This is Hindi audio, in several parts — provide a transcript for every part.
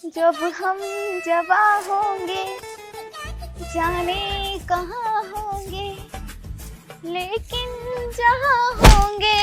जब हम जवा होंगे जाने कहाँ होंगे, लेकिन जहाँ होंगे।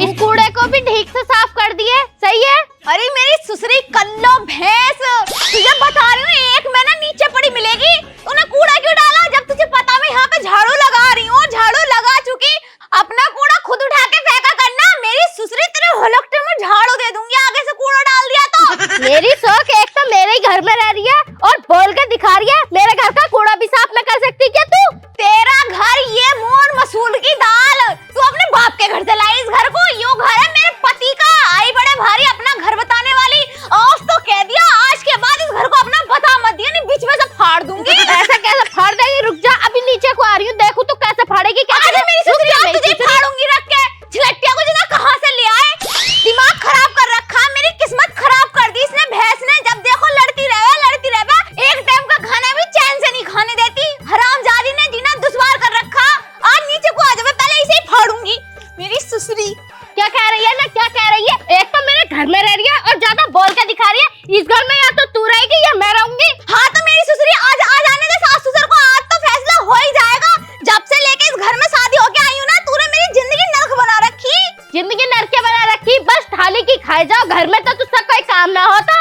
इस कूड़े को भी ठीक से साफ कर दिए, सही है? अरे मेरी सुसरी कल्लो भैंस, तुझे बता रही हूँ एक मैं ना नीचे पड़ी मिलेगी। तूने कूड़ा क्यों डाला जब तुझे पता मैं यहाँ पे झाड़ू लगा रही हूँ? झाड़ू लगा चुकी, अपना कूड़ा खुद उठा के फेंका करना। मेरी सुसरी तेरे हलकटे में झाड़ू दे दूंगी आगे से कूड़ा डाल दिया तो। मेरी शौक एक तो मेरे ही घर में रह रही है और बोल के दिखा रही है मेरे घर का कूड़ा भी साफ न कर सकती क्या तू? तेरा घर ये मोर मसूल की दाल, तू अपने बाप के घर से लाई इस घर को। यो घर है मेरे पति का, आई बड़े भारी अपना घर बताने वाली। आज तो कह दिया आज के बाद इस घर को अपना बता मत दिया, नहीं बीच में से फाड़ दूंगी। ऐसा कैसे फाड़ देगी? रुक जा, अभी नीचे को आ रही हूँ, देखो तू कैसे फाड़ेगी। अरे मेरी सुसरी आज तुझे फाड़ूंगी रख के। छिलट्टिया को जना कहाँ से ले आए, दिमाग खराब कर रखा, मेरी किस्मत खराब कर दी इसने भैंस ने। जब देखो लड़ती रहे, एक टाइम का खाना भी चैन से नहीं खाने देती। हरामजादी ने जीना दुश्वार कर रखा। आज नीचे को आ जावे, पहले इसे ही फाड़ूंगी मेरी सुसरी। क्या कह रही है ना, क्या कह रही है? एक तो मेरे घर में रह रही है और ज्यादा बोल के दिखा रही है। इस घर में या तो तू रहेगी या मैं रहूंगी। हाँ तो मेरी सुसरी आज आ जाने दे सास ससुर को, आज तो फैसला हो ही जाएगा। जब से लेके इस घर में शादी होके आई हूँ ना, तूने मेरी जिंदगी नरक बना रखी। जिंदगी नरके बना रखी, बस थाली की खाए जाओ। घर में तो तुझसे कोई काम ना होता।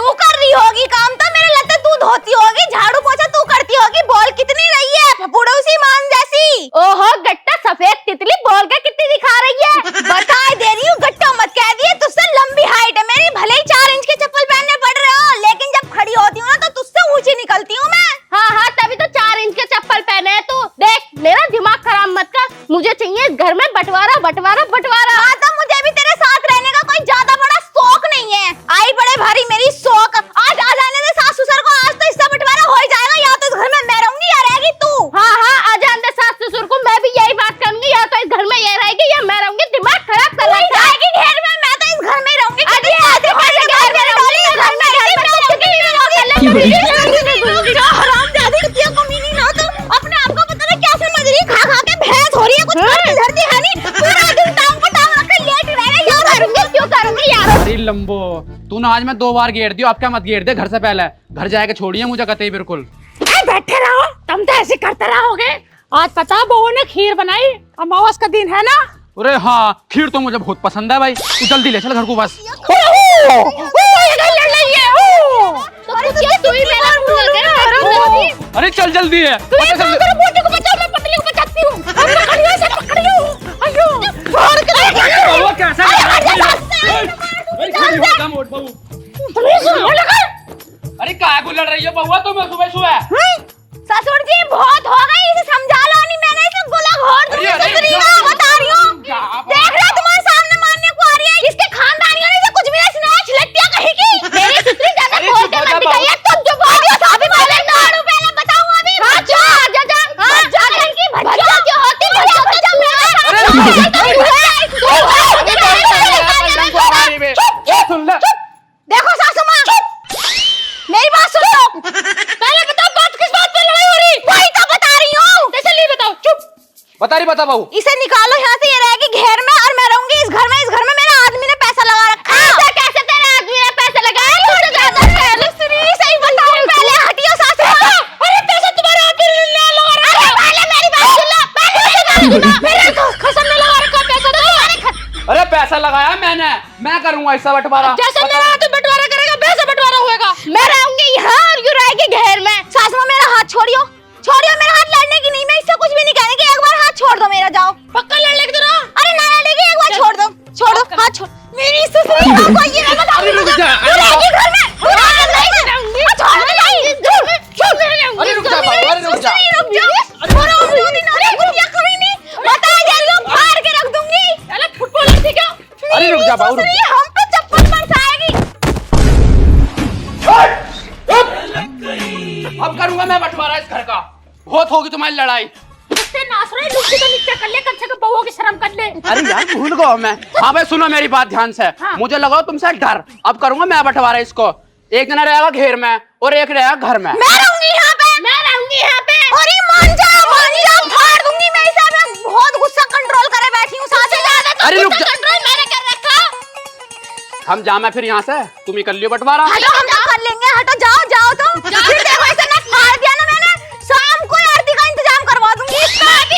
तू कर रही होगी काम तो, मेरे लत्ते तू धोती होगी, झाड़ू पोछा तू करती होगी। बोल कितनी रही है पड़ोसी मान जैसी। ओहो गट्टा सफेद तितली, बोल के कितनी दिखा रही है? बता दे रही हूँ, गट्टा मत कह दिए। तुझसे लंबी हाइट है मेरी, भले ही 4 इंच के चप्पल पहनने पड़ रहे हो, लेकिन जब खड़ी होती हूँ ना तो तुझसे ऊंची निकलती हूँ मैं। हाँ तभी तो 4 इंच के चप्पल पहने है तू। देख मेरा दिमाग खराब मत कर, मुझे चाहिए इस घर में बंटवारा बंटवारा बंटवारा। हाँ तो मुझे भी तेरे साथ रहने का कोई ज्यादा बड़ा शौक नहीं है। आई बड़े भारी मेरी शौक, आज आ जाने दे सास ससुर को, आज तो इससे बंटवारा हो ही जाएगा। या तो इस घर में मैं रहूंगी या रहेगी तू। हाँ आ जाने दे सास ससुर को, मैं भी यही बात करूंगी, या तो इस घर में ये रहेगी या मैं रहूंगी। दिमाग खराब कर रहा है। घेर में मैं तो इस घर में रहूंगी। अपने आप को पता नहीं क्या समझ रही है, खा खा के भैंस हो रही है, कुछ करती धरती है नहीं। पूरा दिन टांग पे टांग रख के लेट रहे। क्यों करूंगी यार? अरे लंबो, तू ना आज मैं 2 बार घेर दियो, अब क्या मत घेर दे घर से पहले। घर जाके छोड़िए मुझे कतई बिल्कुल। बैठे रहो, तुम तो ऐसे करते रहोगे। आज पता बहू ने खीर बनाई, अमावस का दिन है ना। अरे हाँ, खीर तो मुझे बहुत पसंद है भाई। तू जल्दी ले चल घर को बस। अरे चल जल्दी है। अरे क्या लड़ रही हो बउआ तुम सुबह सुबह? ससुर जी बहुत हो गई, इसे समझा लो। नहीं मैंने इसे गोला घोट दूंगी। ससुरी मां बता रही हूं, देख रहा तुम्हारे सामने मारने को आ रही है। इसके खानदानियों ने इसे कुछ भी नहीं सुनाया, छिलट्टिया कहीं की। मेरी सुसरी ज्यादा बोल के मत दिखाइए, तुम जो बोल रही हो अभी पहले दारू पहले बताऊं। अभी जा कहीं की भज्जा जो होती सुन ले। देखो सासू मां, मेरी बात सुन लो। पहले बताओ बात किस बात पे लड़ाई हो रही? वही तो बता रही हूँ। जल्दी बताओ। चुप। बता बहू। इसे निकालो यहाँ से, ये रहेगी घेर में और मैं रहूंगी इस घर में। इस घर में मेरे आदमी ने पैसा लगा रखा है। ऐसा कैसे तेरे आदमी ने पैसा लगाया? थोड़ा ज्यादा पहले सुनी, सही बताओ। पहले हटियो सासू मां। अरे पैसा तुम्हारे आदमी ने लगा रखा है। पहले मेरी बात सुन लो, पहले मेरे कसम ने लगा रखा पैसा तो। अरे पैसा लगाया मैंने, मैं करूंगा इसका बंटवारा। जैसे मेरा हाथ बंटवारा करेगा वैसे बंटवारा होएगा। मैं रहूंगी यहाँ और यू रहेगी घेर में। सासू मां मेरा हाथ छोड़ियो, मेरा हाथ लड़ने की नहीं। मैं इससे कुछ भी नहीं कहने की, एक बार हाथ छोड़ दो मेरा। जाओ पक्का लड़ने की ना। अरे ना लड़ेगी, एक बार छोड़ दो हाथ छोड़। मेरी सुसरी को ये मैं बता रही हूं, रहेगी घर में। अरे रुक जा बाबू, अरे रुक जा। अरे रुक जा बाबू, हम पे चप्पल बरसाएगी। अब करूंगा मैं बंटवारा इस घर का। बहुत होगी तुम्हारी लड़ाई। अरे यार भूल गया मैं। हाँ भाई सुनो मेरी बात ध्यान से। मुझे लगा तुमसे डर, अब करूंगा मैं बंटवारा इसको। एक जना रहेगा घेर में और एक रहेगा घर में। मैं रहूंगी यहाँ पे, अरे मान जा फाड़ दूंगी मैं इसे। मैं बहुत गुस्सा कंट्रोल करे बैठी हूँ। अरे रुक जा। कंट्रोल मैंने कर रखा। हम जामे फिर यहाँ से, तुम ही कर लियो बंटवारा। हटो, हम तो कर लेंगे, हटो, जाओ जाओ तुम। फिर देखो ऐसे नस मार दिया ना मैंने, शाम को आरती का इंतजाम करवा दूंगी।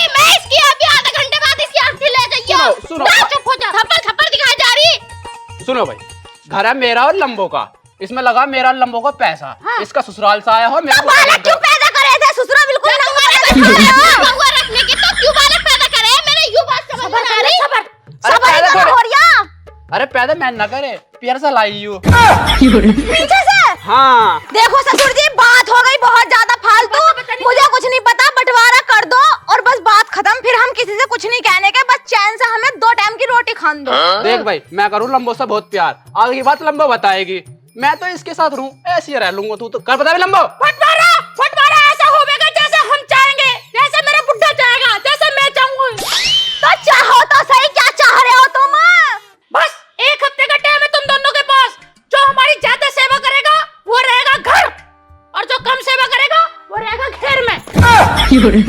मैं इसकी अभी आधे घंटे बाद इसकी आरती ले जाइए। सुनो, चुप हो जा, थप्पड़ दिखाई जा रही। सुनो भाई, घर है मेरा और लंबो का, इसमें लगा मेरा और लंबो का पैसा। इसका ससुराल से आया हो, मेरे को बालक क्यों पैदा करे थे? ससुरा बिल्कुल बहुआ रखने की तो क्यों बालक पैदा करे? मैंने यूं बात समझ में आ रही। अरे पैदा सबर हो रिया। अरे पैदा मैं न करे, प्यार से लाई यू पीछे से। हाँ देखो ससुर जी, बात हो गई बहुत ज्यादा फालतू। मुझे कुछ नहीं पता, बंटवारा कर दो और बस बात खत्म। फिर हम किसी से कुछ नहीं कहने के, बस चैन से हमें 2 टाइम की रोटी खान दो। देख भाई, मैं करूँ लंबो से बहुत प्यार, आगे की बात लंबो बताएगी। मैं तो इसके साथ रहूं, ऐसे ही रह लूंगा। तू तो कर बता भी लंबो। बंटवारा ऐसा होगा जैसे हम चाहेंगे, जैसे मेरा बुड्ढा चाहेगा, जैसे मैं चाहूंगी। तो चाहो तो सही, क्या चाह रहे हो तुम? बस 1 हफ्ते का टाइम है तुम दोनों के पास। जो हमारी ज्यादा सेवा करेगा वो रहेगा घर, और जो कम सेवा करेगा वो रहेगा घेर में। अरे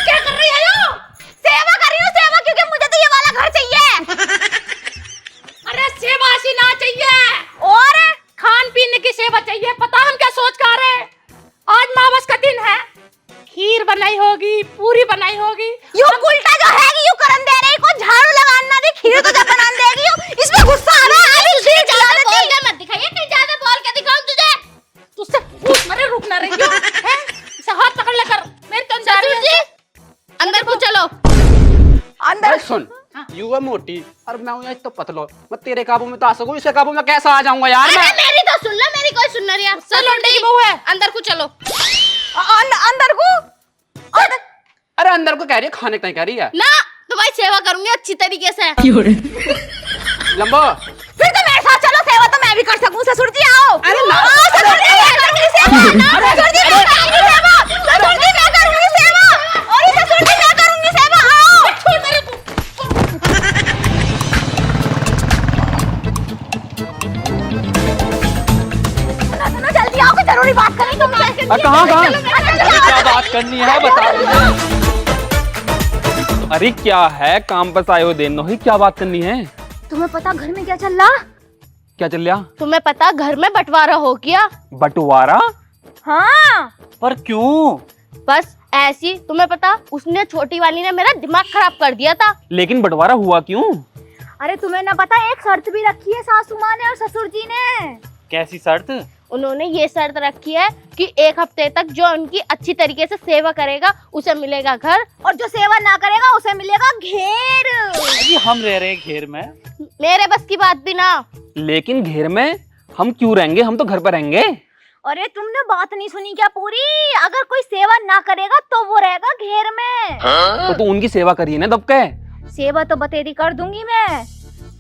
क्या कर रही है यो? सेवा कर रही हूँ, सेवा, क्योंकि मुझे तो ये वाला घर चाहिए। अरे सेवा ऐसी ना चाहिए, और खान पीने की सेवा चाहिए। पता हम क्या सोच कर रहे हैं? आज मावस का दिन है, खीर बनाई होगी, पूरी बनाई होगी। यू उल्टा जो है कि यू करन दे रही को झाड़ू लगाना दे, खीर तो जब बनान देगी यू। इसमें गुस्सा आ रहा है। आधी खीर खिला देती। बोल के मत दिखाइए, कहीं ज्यादा बोल के दिखाऊं तुझे। तुझसे पूछ मरे, रुक ना रही हो, हैं? इसे हाथ पकड़ लेकर मेरी तो ससुर जी, अंदर को चलो। अंदर अरे सुन, यू है मोटी और मैं हूँ तो पतलो। मैं तेरे काबू में तो आ सकूं, इसके काबू में कैसा आ जाऊंगा यार मैं? अरे मेरी तो सुन लो, मेरी कोई सुन रही है। चलो की बहू है, अंदर को चलो। अंदर को। अरे अंदर को कह रही है, खाने का कह रही है ना, तुम्हारी सेवा करूंगी अच्छी तरीके से। लंबो। फिर तो मेरे साथ चलो, सेवा तो मैं भी कर सकूं। ससुर जी आओ। अरे ना। आओ, ससुर जी मैं करूंगी सेवा। ससुर जी मैं करूंगी सेवा। ससुर जी मैं करूंगी सेवा। और ससुर जी मैं करूंगी सेवा। आओ। छोड़ मेरे को। सुनो जल्दी आओ, कोई जरूरी बात करनी तुमसे। कहाँ अरे क्या बात करनी है बता दो। अरे क्या है, काम पर आए हो दिन ही, क्या बात करनी है? तुम्हें पता घर में क्या चल रहा? क्या चल रहा? तुम्हें पता घर में बंटवारा हो गया? बंटवारा? हाँ। पर क्यों? बस ऐसी। तुम्हें पता, उसने छोटी वाली ने मेरा दिमाग खराब कर दिया था। लेकिन बंटवारा हुआ क्यों? अरे तुम्हें ना पता, एक शर्त भी रखी है सासू माँ ने और ससुर जी ने। कैसी शर्त? उन्होंने ये शर्त रखी है कि 1 हफ्ते तक जो उनकी अच्छी तरीके से सेवा करेगा उसे मिलेगा घर, और जो सेवा ना करेगा उसे मिलेगा घेर। अरे हम रह रहे घेर में। मेरे बस की बात भी ना। लेकिन घेर में हम क्यों रहेंगे? हम तो घर पर रहेंगे। अरे तुमने बात नहीं सुनी क्या पूरी? अगर कोई सेवा ना करेगा तो वो रहेगा घेर में। तो तू उनकी सेवा करिए ना दब के। सेवा तो बतेरी कर दूंगी मैं,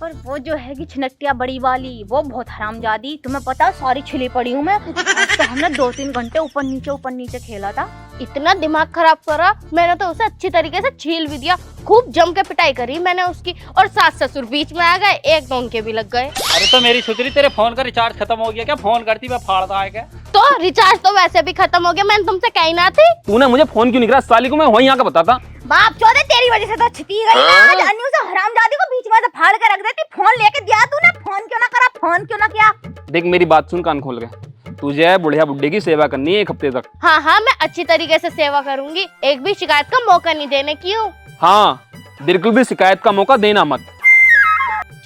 पर वो जो है कि छिनकटिया बड़ी वाली, वो बहुत हरामजादी। तुम्हें पता, सारी छिली पड़ी हूँ मैं। आज तो हमने 2-3 घंटे ऊपर नीचे खेला था। इतना दिमाग खराब करा, मैंने तो उसे अच्छी तरीके से छील भी दिया। खूब जम के पिटाई करी मैंने उसकी, और सास ससुर बीच में आ गए, एक दो उनके भी लग गए। अरे तो मेरी सुतरी, तेरे फोन का रिचार्ज खत्म हो गया क्या? फोन करती मैं फाड़ता है क्या? तो रिचार्ज तो वैसे भी खत्म हो गया, मैंने तुमसे कही ना थी। तूने मुझे फोन क्यों नहीं करा? साली को मैं वहीं आकर बताता। बाप चौधरी, तेरी वजह से तो छिपी गई ना। आज अन्नू से हरामजादी को बीच में से फाड़ के रख देती। फोन लेके दिया तूने, फोन क्यों ना करा, फोन क्यों ना किया? देख मेरी बात सुन कान खोल के, तुझे बुढ़िया बुड्ढे की सेवा करनी है 1 हफ्ते तक। हाँ हाँ, मैं अच्छी तरीके से सेवा करूंगी, एक भी शिकायत का मौका नहीं देने की हूँ। हाँ, बिल्कुल भी शिकायत का मौका देना मत।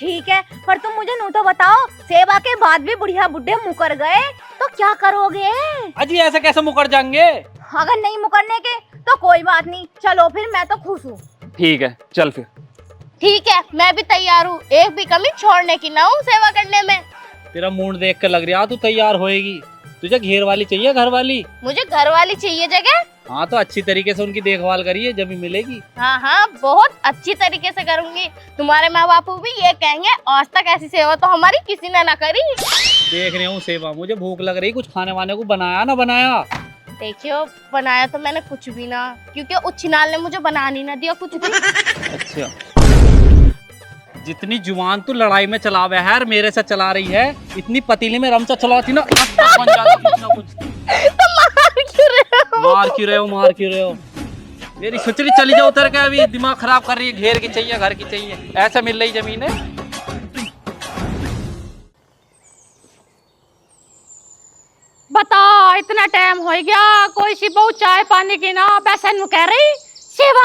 ठीक है, पर तुम मुझे नू तो बताओ, सेवा के बाद भी बुढ़िया बुड्ढे मुकर गए तो क्या करोगे? अजी ऐसे कैसे मुकर जाएंगे? अगर नहीं मुकरने के तो कोई बात नहीं, चलो फिर, मैं तो खुश हूँ। ठीक है, चल फिर। ठीक है, मैं भी तैयार हूँ, एक भी कमी छोड़ने की ना हूँ सेवा करने में। तेरा मूड देख कर लग रहा तू तैयार होएगी। तुझे घेर वाली चाहिए घर वाली? मुझे घर वाली चाहिए जगह। हाँ तो अच्छी तरीके से उनकी देखभाल करिए, जब भी मिलेगी। हाँ हाँ, बहुत अच्छी तरीके से करूंगी। तुम्हारे माँ बापू भी ये कहेंगे, आज तक ऐसी सेवा तो हमारी किसी ने ना करी। देख रही हूँ सेवा, मुझे भूख लग रही, कुछ खाने वाने को बनाया ना बनाया? देखियो, बनाया तो मैंने कुछ भी ना, क्योंकि उछिनाल ने मुझे बनाने ना दिया कुछ भी। अच्छा, जितनी जुबान तू लड़ाई में चलावे है और मेरे से चला रही है, इतनी पतीली में रमचा चलाती ना, बन जाता कुछ ना कुछ। तो मार क्यों रहे हो? मार क्यों रहे हो, मार क्यों रहे हो? मेरी सुचरी चली जाओ उतर के, अभी दिमाग खराब कर रही है। घेर की चाहिए, घर की चाहिए, ऐसे मिल रही जमीन है। इतना टाइम हो गया, कोई सी बहू चाय पानी की ना पैसे नु कह रही सेवा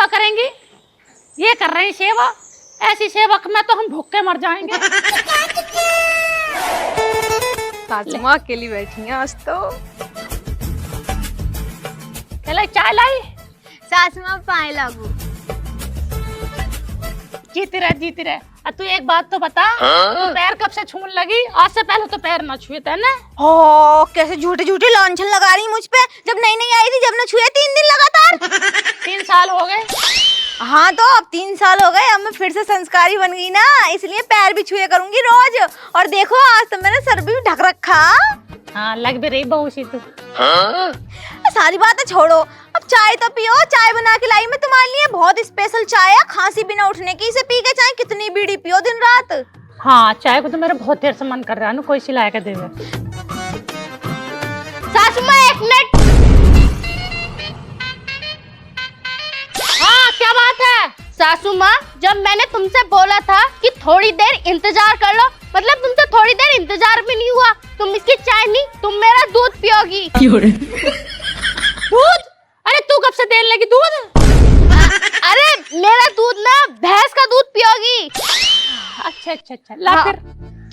करेंगी। ये कर रही सेवा, ऐसी सेवा में तो हम भूख के मर जाएंगे। सासू माँ अकेली बैठी हैं आज तो। चले चाय लाई। सासू माँ पाए लागू। जीती रहे। तू एक बात तो बता, तू पैर कब से छूने लगी? आज से पहले तो पैर ना छुए थे ना। हो कैसे झूठे लांछन लगा रही मुझ पे। जब नई आई थी, जब न छुए 3 दिन लगातार। 3 साल हो गए। हाँ तो अब 3 साल हो गए, अब मैं फिर से संस्कारी बन गई ना, इसलिए पैर भी छुए करूंगी रोज। और देखो आज तो मैंने सर भी ढक रखा। हाँ लग भी रही बहू सी तू। सारी बातें छोड़ो, अब चाय तो पियो। चाय बना के लाई मैं तुम्हारे लिए, बहुत स्पेशल चाय है, खांसी भी ना उठने की। इसे पी के चाहे कितनी बीड़ी पियो दिन रात। हाँ चाय को तो मेरा बहुत देर से मन कर रहा है ना, कोई सिला के देवे। सासू माँ 1 मिनट। हाँ क्या बात है? सासू माँ, जब मैंने तुमसे बोला था कि थोड़ी देर इंतजार कर लो, मतलब तुमसे थोड़ी देर इंतजार भी नहीं हुआ। तुम इसकी चाय नहीं, तुम मेरा दूध पियोगी। दूध? अरे तू कब से देने लगी दूध? अरे मेरा दूध ना, भैंस का दूध पियोगी। अच्छा ला फिर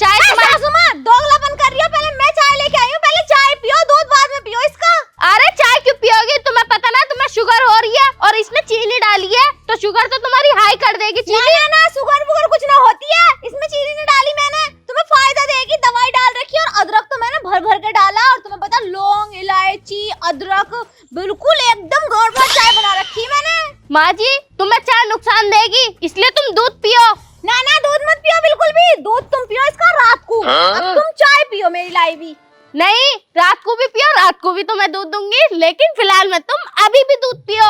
चाय। सासू माँ दोगलापन कर रही हो। पहले मैं चाय लेके आई हूँ, पहले चाय पियो, दूध बाद में पियो इसका। अरे चाय क्यों पियोगी? तुम्हें पता ना तुम्हें शुगर हो रही है, और इसमें चीनी डाली है तो शुगर तो तुम्हारी हाई कर देगी। चीनी ना शुगर वुगर कुछ ना होती है, इसमें चीनी नहीं डाली मैंने। तुम्हें फायदा देगी, दवाई डाल रखी है। और अदरक तो मैंने भर के डाला। और तुम्हें पता लौंग, इलायची, अदरक, बिल्कुल एकदम गड़बड़ चाय बना रखी मैंने। माँ जी, तुम्हें चाय नुकसान देगी, इसलिए तुम दूध पियो। ना दूध मत पियो बिल्कुल भी। दूध तुम पियो इसका रात को। अब तुम चाय पियो मेरी लाई भी। नहीं, रात को भी पियो, रात को भी तुम्हें दूध दूंगी, लेकिन फिलहाल में तुम अभी भी दूध पियो।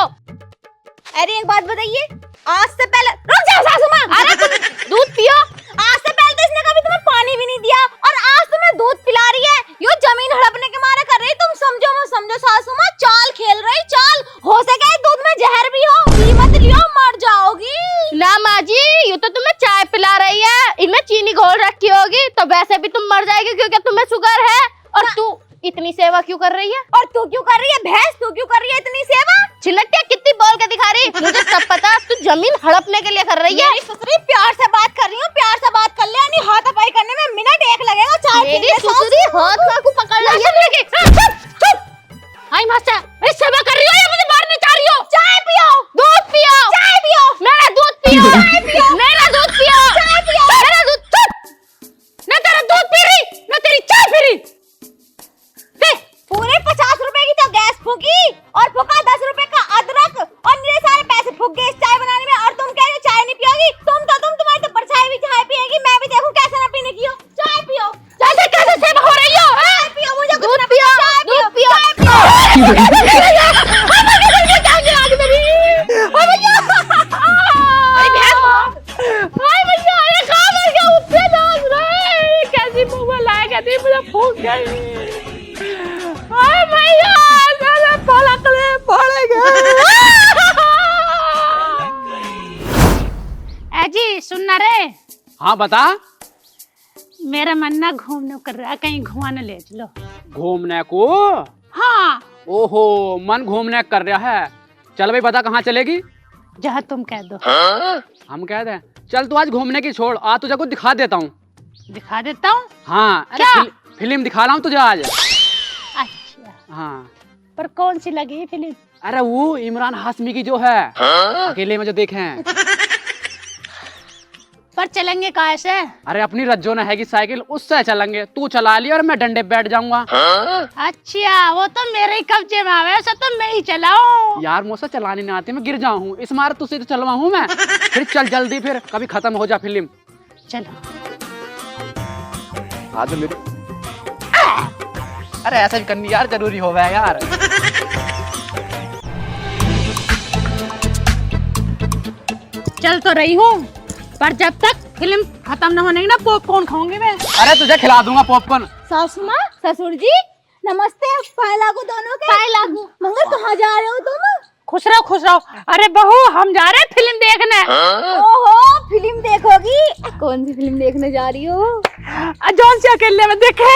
अरे एक बात बताइए, आज से पहले रुक जाओ सासू माँ। अरे तुम दूध पियो। आज से पहले तो इसने कभी तुम्हें पानी भी नहीं दिया, और आज तुम्हें दूध पिला रही है। यो जमीन हड़पने के मारे कर रही। तुम समझो मत समझो सासू माँ, चाल खेल रही चाल। हो सके दूध में जहर भी हो, पी मत लियो, मर जाओगी। ना माँ जी, ये तो तुम्हें चाय पिला रही है, इनमें चीनी घोल रखी होगी, तो वैसे भी तुम मर जाएगी क्योंकि तुम्हें शुगर है। और तू इतनी सेवा क्यों कर रही है? और तू क्यों कर रही है भैंस? तू क्यों कर रही है इतनी सेवा? छिलटिया कितनी बोल के दिखा रही, मुझे सब पता। तू जमीन हड़पने के लिए कर रही है। मेरी ससुरी प्यार से बात कर रही हूँ, प्यार से बात कर ले। यानी हाथापाई करने में मिनट 1 लगेगा। चाय मेरी पीने ससुरी हाथ को पकड़ रही है। चुप। आई मास्टर, मेरी सेवा कर रही हो या मुझे मारने चाह रही हो? चाय पियो, दूध पियो, चाय पियो, मेरा दूध पियो, चाय पियो, मेरा दूध पियो, चाय पियो, मेरा दूध। चुप। न तेरा दूध पी रही न तेरी चाय पी रही। पूरे 50 रुपए की तो गैस फूकी, और फूका 10 रुपए का अदरक, और मेरे सारे पैसे फूक गए इस चाय बनाने में। और तुम कह रहे हो चाय नहीं पियोगी? तुम्हारी तो परछाई भी चाय पिएगी। मैं भी देखूं कैसे ना पीने की हो। चाय पियो। कैसे सेवा हो रही हो? चाय पियो, मुझे कुछ दूध ना पियो, चाय पियो, दूध पियो। चाय पियो। कैसी मुंह लाया कहती मुझे भूख गई। हाय भैया मेरे पलकले पड़ गए। जी सुनना रे। हाँ बता। मेरा मन ना घूमने कर रहा है, कहीं घुमाने ले चलो। घूमने को? हाँ। ओहो, मन घूमने कर रहा है। चल भाई बता कहाँ चलेगी? जहाँ तुम कह दो। हम कह दें? चल तू आज घूमने की छोड़, आज तुझे कुछ दिखा देता हूँ। दिखा देता हूँ? हाँ। अरे क्या? फिल्म दिखा रहा हूँ तुझे आज। अच्छा। हाँ। पर कौन सी लगी फिल्म? अरे वो इमरान हाशमी की जो है, अकेले में जो देखे हैं। पर चलेंगे कहाँ से? अरे अपनी रज्जो ने है कि साइकिल, उससे चलेंगे। तू चला ली और मैं डंडे पे बैठ जाऊंगा। अच्छा वो तो मेरे ही कब्जे में आवे, ऐसा तो मैं ही चलाऊं। यार मुझसे चलानी ना आती, मैं गिर जाऊँ। इस मार तुझसे तो चलवा हूँ मैं। फिर चल जल्दी, फिर कभी खत्म हो जा फिल्म। चलो। आज मेरी अरे ऐसा भी करनी यार जरूरी हो गया यार। चल तो रही हूँ, पर जब तक फिल्म खत्म न होने ना पॉपकॉर्न खाऊंगी मैं। अरे तुझे खिला दूंगा पॉपकॉर्न। सासू माँ, ससुर जी नमस्ते। पाए लागू दोनों के। पाए लागू। मंगल कहाँ जा रहे हो तुम? खुश रहो खुश रहो। अरे बहू हम जा रहे हैं फिल्म देखने। ओहो फिल्म देखोगी? कौन सी फिल्म देखने जा रही हो? जौन सी अकेले में देखे।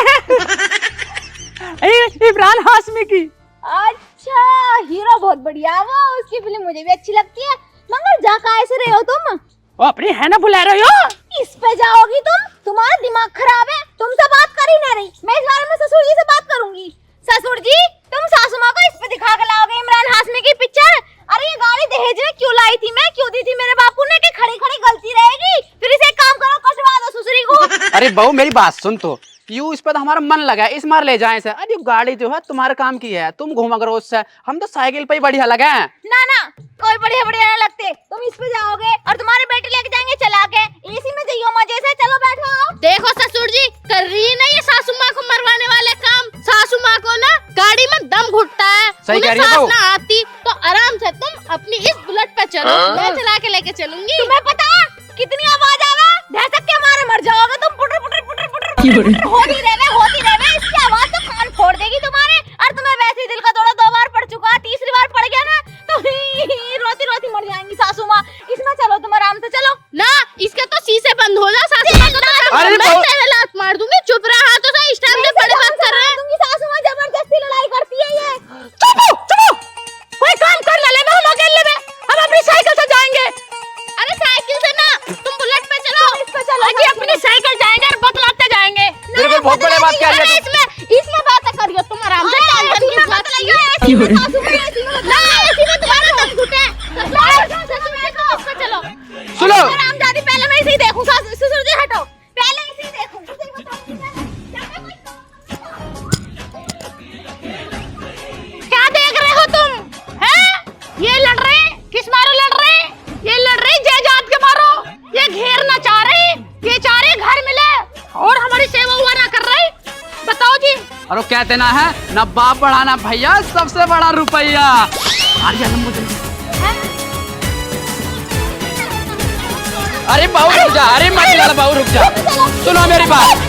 इमरान हाशमी की। अच्छा हीरो बहुत बढ़िया वो, उसकी फिल्म मुझे भी अच्छी लगती है। मगर जा कहाँ से रहे हो तुम? वो अपनी है ना बुला रही हो। इस पे जाओगी तुम? तुम्हारा दिमाग खराब है, तुमसे बात कर ही नहीं रही। मैं इस बारे में ससुर जी से बात करूंगी। ससुर जी तुम सासू माँ को इस पे दिखा के लाओगे इमरान हाशमी की पिक्चर? अरे ये गाड़ी दहेज में क्यों लाई थी मैं, क्यों दी थी मेरे बापू ने कि खड़ी खड़ी गलती रहेगी? फिर इसे एक काम करो, कटवा दो ससुरी को। अरे बहू मेरी बात सुन तो, यू इस पर तो हमारा मन लगा है, इस मार ले जाए से। अरे गाड़ी जो है तुम्हारे काम की है, तुम घूमा करो उससे, हम तो साइकिल पे ही बढ़िया लगे हैं। ना ना कोई बढ़िया बढ़िया ना लगते, तुम इस पे जाओगे और तुम्हारे बेटे लेके जाएंगे चला के, एसी में जाइयो मजे से। चलो बैठो। देखो ससुर जी, कर रही है ना ये सासू माँ को मरवाने वाले काम। सासू माँ को ना गाड़ी में दम घुटता है, सही कह उन्हें रही है सांस बहू। ना आती तो आराम से तुम अपनी इस बुलेट पे चलो, मैं चला के लेके चलूंगी। तुम्हें पता है कितनी आवाज आवे? दहशत के मारे मर जाओगे तुम। पुटर पुटर पुटर पुटर होती रहे इसकी आवाज तो कान फोड़ देगी तुम्हारे। और तुम्हें वैसे ही दिल का दौरा 2 बार पड़ चुका है, तीसरी बार पड़ गया ना तो रोती रोती मर जाएंगी सासू माँ। इसमें चलो तुम आराम से चलो ना, इसके तो शीशे बंद हो जा सासू माँ को तो अरे मैं बहुत- तेरे लात मार दूंगी। चुप रहा, हाथों से इस टाइम पे बड़े बात कर रहे हैं। दूंगी। सासू माँ जबरदस्ती लड़ाई करती है ये। चुप कोई काम कर ले हम अकेले में, हम अपनी साइकिल से जाएंगे। अरे साइकिल से ना, तुम बुलेट पे चलो। इस पे चलो। अजी अपनी साइकिल जाएंगे और बतलाते जाएंगे। बिल्कुल बहुत बड़े बात कह रही अरे है तुम। इसमें बात करियो तुम आराम से। टेंशन किस बात की है? सासू माँ ऐसी मत ना, ऐसी में तुम्हारा दम घुटे। चलो सुनो आरामजादी, पहले मैं इसे ही देखूं। ससुर जी हटो, पहले इसे ही देखूं। क्या देख रहे हो तुम? हैं? ये लड़ रहे हैं, किस मारो लड़ रहे हैं? ये लड़ रहे जायदाद के मारो। ये घेरना चाह रहे, ये चाह रहे घर मिले और हमारी सेवा हुआ ना कर रहे। बताओ जी। अरे कहते ना है ना बाप बड़ा ना भैया, सबसे बड़ा रुपया। अरे बहू रुक जा, अरे मत यार बहू रुक जा, सुनो मेरी बात।